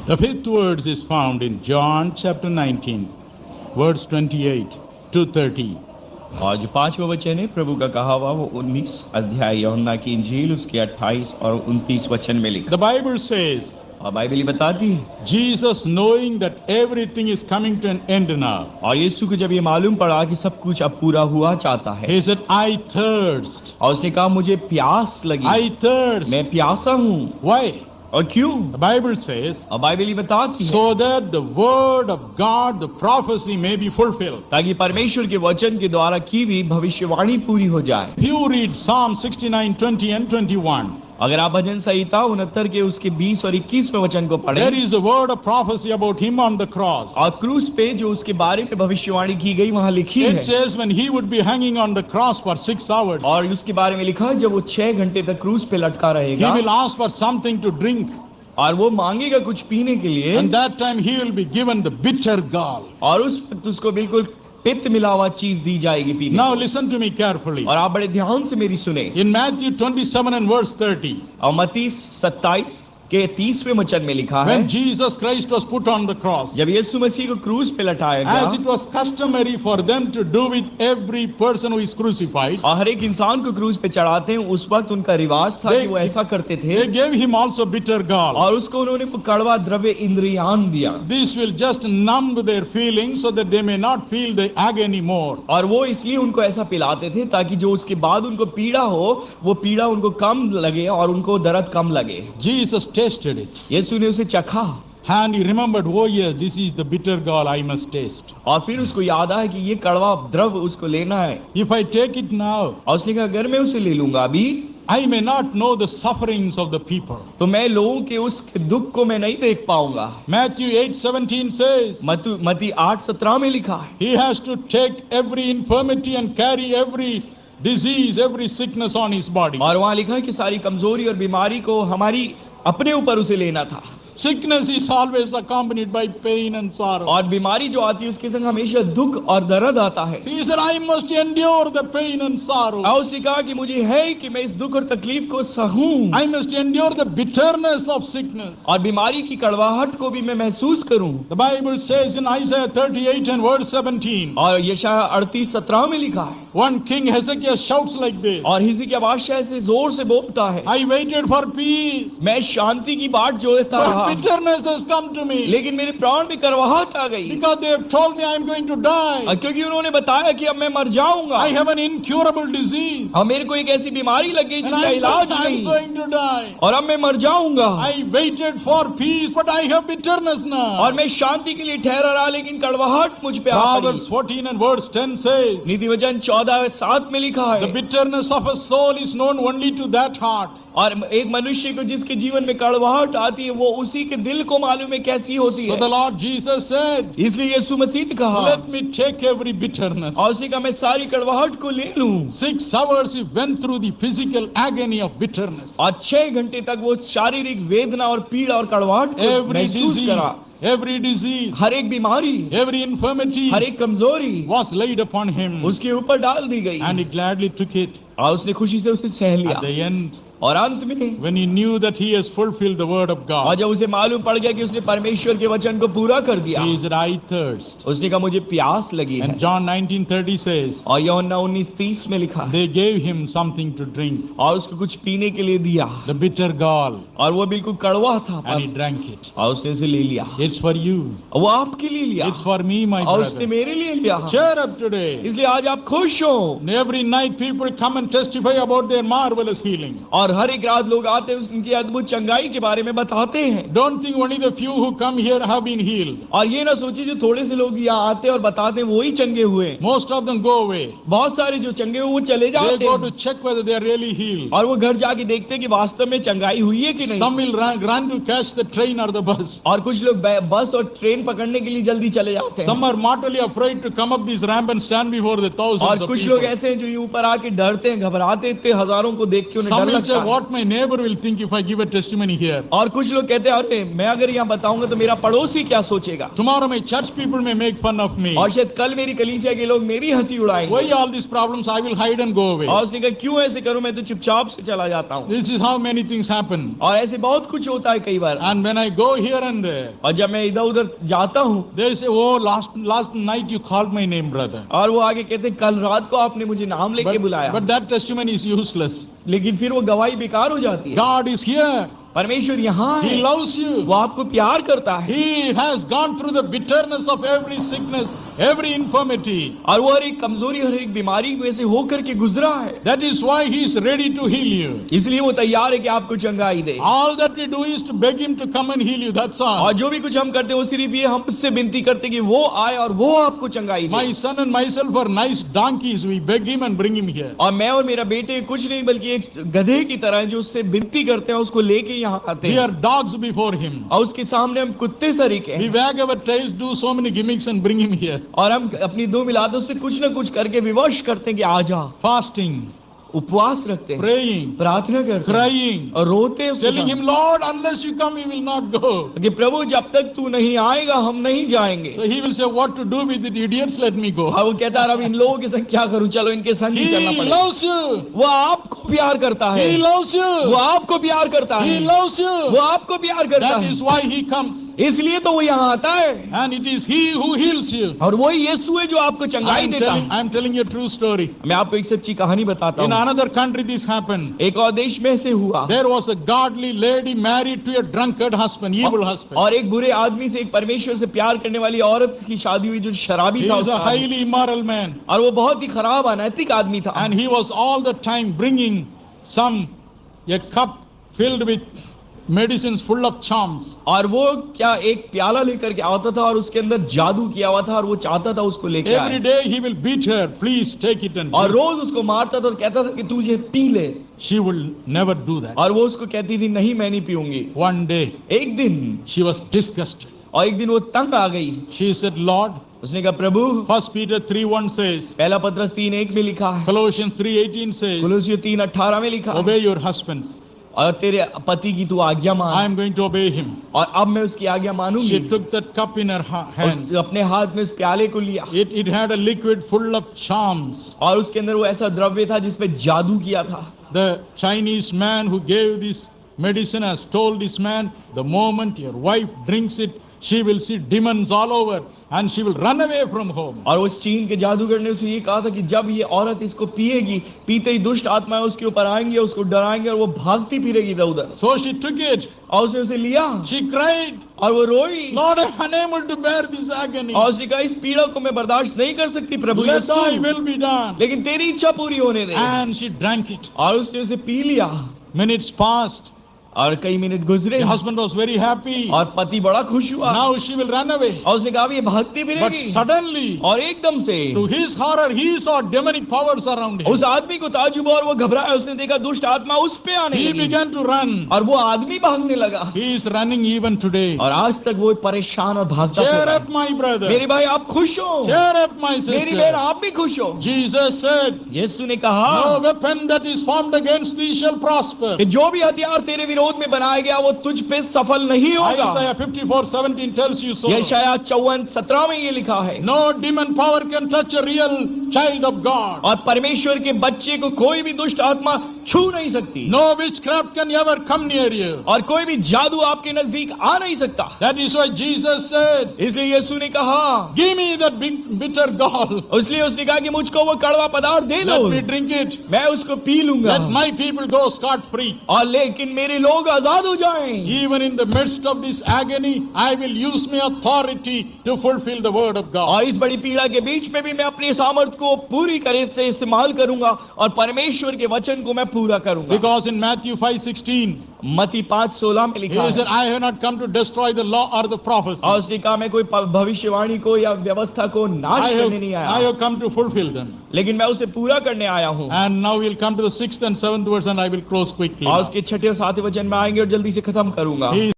The fifth verse is found in John chapter 19, verse 28 to 30. और जो पांचवा वचन है प्रभु का कहा हुआ वो 19 अध्याय यूहन्ना की इंजील उसके 28 और 29 वचन में लिखा। The Bible says, और बाइबल बताती है, Jesus knowing that everything is coming to an end now, और यीशु को जब ये मालूम पड़ा कि सब कुछ अब पूरा हुआ चाहता है, he said, I thirst. और उसने कहा मुझे प्यास लगी, I thirst. मैं प्यासा हूँ। Why? और क्यों? The Bible says, और बाइबल बताती है, so that the word of God, the prophecy may be fulfilled. ताकि परमेश्वर के वचन के द्वारा की हुई भविष्यवाणी पूरी हो जाए। If you read Psalm 69, 20 and 21, अगर आप भजन संहिता 69 के उसके 20 और 21वें वचन को there पढ़ें, is a word of prophecy about him on the cross. और क्रूस पे जो उसके बारे में भविष्यवाणी की गई वहां लिखी It है, says when he would be hanging on the cross for 6 hours, और उसके बारे में लिखा है जब वो 6 घंटे तक क्रूस पे लटका he रहेगा will ask for something to drink, और वो मांगेगा कुछ पीने के लिए, and that time he will be given the bitter gall. और उस वक्त उसको बिल्कुल पित्त मिला हुआ चीज दी जाएगी पीने Now को। listen to me carefully. और आप बड़े ध्यान से मेरी सुने। In Matthew 27 and verse 30, और मत्ती 27 के 30वें वचन में लिखा है, when Jesus Christ was put on the cross, जब यीशु मसीह को क्रूस पे लटाया as it गया, was customary for them to do with every person who is crucified, और हर एक इंसान को क्रूस पे चढ़ाते हैं, उस वक्त उनका रिवाज था कि वो ऐसा करते थे, they gave him also bitter gall. और उसको उन्होंने वो कड़वा द्रव्य इंद्रियान दिया, This will just numb their feelings so that they may not feel the agony more. और वो इसलिए उनको ऐसा पिलाते थे ताकि जो उसके बाद उनको पीड़ा हो वो पीड़ा उनको कम लगे और उनको दर्द कम लगे। Jesus tasted it. यीशु ने उसे चखा, And he remembered, oh yes, this is the bitter gall I must taste. और फिर उसको याद आया कि ये कड़वा द्रव उसको लेना है, If I take it now, और उसने कहा अगर मैं उसे ले लूंगा अभी I may not know the sufferings of the people. तो मैं लोगों के उस दुख को मैं नहीं देख पाऊंगा। Matthew 8:17 says, मत्ती 8:17 में लिखा है, he has to take every infirmity and carry every disease, every sickness on his body. और वहां लिखा है कि सारी कमजोरी और बीमारी को हमारी अपने ऊपर उसे लेना था, Sickness is always accompanied by pain and sorrow. और बीमारी जो आती है उसके संग हमेशा दुख और दर्द आता है। He said, I must endure the pain and sorrow. और उसने कहा कि मुझे है कि मैं इस दुख और तकलीफ को सहूं, I must endure the bitterness of sickness. और बीमारी की कड़वाहट को भी मैं महसूस करूं। The Bible says in Isaiah 38 and verse 17, और यशायाह 38:17 में लिखा है, one king Hezekiah shouts like this, और हिजकिय्याह बादशाह ऐसे जोर से बोलता है, I waited for peace, मैं शांति की बाट जोहता रहा, but bitterness has come to me, लेकिन मेरे प्राण में करवाहट आ गई, because they have told me I am going to die. क्योंकि उन्होंने बताया कि अब मैं मर जाऊंगा, I have an incurable disease, और मेरे को एक ऐसी बीमारी लग गई and जिसका I इलाज am नहीं, going to die. और अब मैं मर जाऊंगा। I waited for peace, but I have bitterness now. और मैं शांति के लिए ठहरा रहा, लेकिन कड़वाहट मुझ पे आ Proverbs पड़ी। 14 and verse 10 says, नीति वचन 14:7 में लिखा the है, bitterness of a soul is known only to that heart. और एक मनुष्य को जिसके जीवन में कड़वाहट आती है वो उसी के दिल को मालूम है कैसी होती So the है। Lord Jesus said, इसलिए यीशु मसीह ने कहा, let me take every bitterness. और उसी का मैं सारी कड़वाहट को ले लूं। 6 hours he went through the physical agony of bitterness. और 6 घंटे तक वो शारीरिक वेदना और पीड़ा और कड़वाहट को Every महसूस disease, करा। every disease, हर एक बीमारी, every infirmity हर एक कमजोरी was laid upon him, उसके ऊपर डाल दी गई, and he gladly took it. और उसने खुशी से उसे सह लिया। At the end, और अंत में when he knew that he has fulfilled the word of और God, जब उसे मालूम पड़ गया कि उसने परमेश्वर के वचन को पूरा कर दिया, he said, I thirst. उसने कहा मुझे प्यास लगी है। And John 19:30 says, और यूहन्ना 19:30 में लिखा है, they gave him something to drink, और उसको कुछ पीने के लिए दिया, the bitter gall, और वो बिल्कुल कड़वा था, and he drank it. और उसने उसे ले लिया। It's for you. वो आपके लिए लिया, It's for me, my और उसने brother. मेरे लिए लिया। Cheer up today. इसलिए आज आप खुश हो। Every night people come and testify about their marvelous healing. और हर एक रात लोग आते हैं उनकी अद्भुत चंगाई के बारे में बताते हैं। Don't think only the few who come here have been healed. और ये ना सोचिए जो थोड़े से लोग यहाँ आते हैं और बताते हैं वो ही चंगे हुए। Most of them go away. बहुत सारे जो चंगे हुए वो चले They जाते go हैं, to check whether they are really healed. और वो घर जाके देखते हैं कि वास्तव में चंगाई हुई है कि Some नहीं। will run to catch the train or the bus. और कुछ लोग बस और ट्रेन पकड़ने के लिए जल्दी चले जाते हैं। Some are mortally afraid to come up this ramp and stand before the thousands और of कुछ लोग people. ऐसे हैं जो ऊपर आके डरते हैं, घबराते, इतने हजारों को देख के उन्हें Some डर will say, लगता what my neighbor will think if I give a testimony here. और कुछ लोग कहते हैं अरे मैं अगर यहाँ बताऊंगा तो मेरा पड़ोसी क्या सोचेगा, Tomorrow my church people may make fun of me. और शायद कल मेरी कलीसिया के लोग मेरी हंसी उड़ाएंगे। Why all these problems? I will hide and go away. और उसने कहा क्यों ऐसे करूं, मैं तो चुपचाप से चला जाता हूँ। This is how many things happen. और ऐसे बहुत कुछ होता है कई बार। And when I go here and there, और जब मैं इधर उधर जाता हूँ they say, oh, last night you called my name, brother. और वो आगे कहते हैं कल रात को आपने मुझे नाम लेके बुलाया, But that testimony is useless. लेकिन फिर वो गवाही बेकार हो जाती है। God is here. परमेश्वर यहाँ He है, loves you. वो आपको प्यार करता है, He has gone through the bitterness of every sickness, every infirmity. और वो हर एक कमजोरी हर एक बीमारी में से होकर के गुजरा है। That is why He is ready to heal you. इसलिए वो तैयार है कि आपको चंगाई दे। All that we do is to beg Him to come and heal you. That's और all. जो भी कुछ हम करते हैं वो सिर्फ ये हम उससे विनती करते हैं कि वो आए और वो आपको चंगाई दे। My son and myself are nice donkeys. We beg Him and bring Him here. और मैं और मेरा बेटे कुछ नहीं बल्कि एक गधे की तरह है जो उससे विनती करते हैं, उसको लेके यहाँ आते We हैं are dogs before Him. और उसके सामने हम कुत्ते सरीखे We हैं, wag our tails, do so many gimmicks and bring Him here. और हम अपनी दो मिलादों से कुछ न कुछ करके विवश करते हैं कि आ जा। Fasting, उपवास रखते हैं, praying, प्रार्थना करते हैं crying, और रोते हैं उसके telling साथ Him, Lord, unless you come, we will not go. कि प्रभु जब तक तू नहीं आएगा हम नहीं जाएंगे। So He will say, what to do with it, idiots, let me go. और वो कहता है अब इन लोगों के संग क्या करूं, चलो इनके संग ही चलना He पड़ेगा। loves you. वो आपको प्यार करता है, He loves वो you. आपको प्यार करता है, He loves वो you. आपको प्यार करता That है, is why He comes. इसलिए तो वो यहाँ आता है। And it is He who heals you. और वही यीशु है जो आपको चंगाई देता है। I am telling you a true story. मैं आपको एक सच्ची कहानी बताता In हूँ। another country this happened. एक और देश में से हुआ, There was a godly lady married to a drunkard husband, evil husband. और एक बुरे आदमी से एक परमेश्वर से प्यार करने वाली औरत की शादी हुई जो शराबी He था was a उसका आदमी। highly immoral man. और वो बहुत ही खराब अनैतिक आदमी था। And he was all the time bringing a cup filled with medicines full of charms. और वो क्या एक प्याला लेकर के आता था और उसके अंदर जादू किया हुआ था और वो चाहता था उसको लेके Every आए। day he will beat her. Please take it and और drink. रोज उसको मारता था और कहता था कि तू ये पी ले, She will never do that. और वो उसको कहती थी नहीं मैं नहीं पीऊंगी। One day एक दिन she was disgusted. और एक दिन वो तंग आ गई, She said, Lord, उसने कहा प्रभु, 1 Peter 3:1 says, पहला पत्रस 3:1 में लिखा है, Colossians 3:18 says, कुलुसियों 3:18 में लिखा है, obey your husbands. और तेरे पति की तू आज्ञा I मान, am going to obey him. और अब मैं उसकी आज्ञा मानूंगी। She took that cup in her hands. उस अपने हाथ में उस प्याले को लिया, It had a liquid full of charms. और उसके अंदर वो ऐसा द्रव्य था जिसपे जादू किया था। The Chinese man who gave this medicine has told this man, the moment your wife drinks it, she will see demons all over and she will run away from home. और उस चीन के जादूगर ने उसे ये कहा था कि जब ये औरत इसको पिएगी, पीते ही दुष्ट आत्माएं उसके ऊपर आएंगी, उसको डराएंगे और वो भागती फिरेगी इधर उधर। So she took it. और उसने उसे लिया She cried, और वो रोई, Lord, I am unable to bear this agony. और उसने कहा इस पीड़ा को मैं बर्दाश्त नहीं कर सकती प्रभु Let thy Yeshu, will be done. लेकिन तेरी इच्छा पूरी होने दे। And she drank it. और उसने उसे पी लिया, Minutes passed. और कई मिनट गुजरे The husband was very happy. और पति बड़ा खुश हुआ, Now she will run away. और उसने कहा अब ये भागती But फिरेगी, suddenly, और एकदम से to his horror, he saw demonic powers around him. उस आदमी को ताजुब हुआ और वो घबराया, उसने देखा दुष्ट आत्मा उस पे आने He लगी began to run. और वो आदमी भागने लगा, He is running even today. और आज तक वो परेशान और भागता Cheer फिर रहा up, my brother. है। मेरे भाई आप खुश हो, Cheer up, my मेरी बहन sister. आप भी खुश हो। Jesus said, यीशु ने कहा no weapon that is formed against thee shall prosper. कि जो भी हथियार तेरे विरोध में बनाया गया वो तुझ पे सफल नहीं होगा। Isaiah 54:17 tells you so. यशायाह 54:17 में ये लिखा है, No demon power can touch a real child of God. और परमेश्वर के बच्चे को कोई भी दुष्ट आत्मा छू नहीं सकती, No witchcraft can ever come near you. और कोई भी जादू आपके नजदीक आ नहीं सकता। That is why Jesus said, इसलिए यीशु ने कहा, give me that big bitter gall. इसलिए उसने कहा कि मुझको वो कड़वा पदार्थ दे दो, Let me drink it. मैं उसको पी लूंगा, Let my people go scot free. और लेकिन मेरे लोग आजाद हो जाएं। Even in the midst of this agony, I will use my authority to fulfill the word of God. और इस बड़ी पीड़ा के बीच में भी मैं अपनी सामर्थ को पूरी तरह से इस्तेमाल करूंगा और परमेश्वर के वचन को मैं पूरा करूंगा। Because in Matthew 5:16, मत्ती 5:16 में लिखा he said, है, I have not come to destroy the law or the prophecy. और उसने कहा मैं कोई भविष्यवाणी को या व्यवस्था को नाश करने नहीं I आया, have come to fulfill them. लेकिन मैं उसे पूरा करने आया हूँ। And now we'll come to the 6th and 7th verse and I will close quickly. और उसके 6ठे और 7वें वचन में आएंगे और जल्दी से खत्म करूंगा। He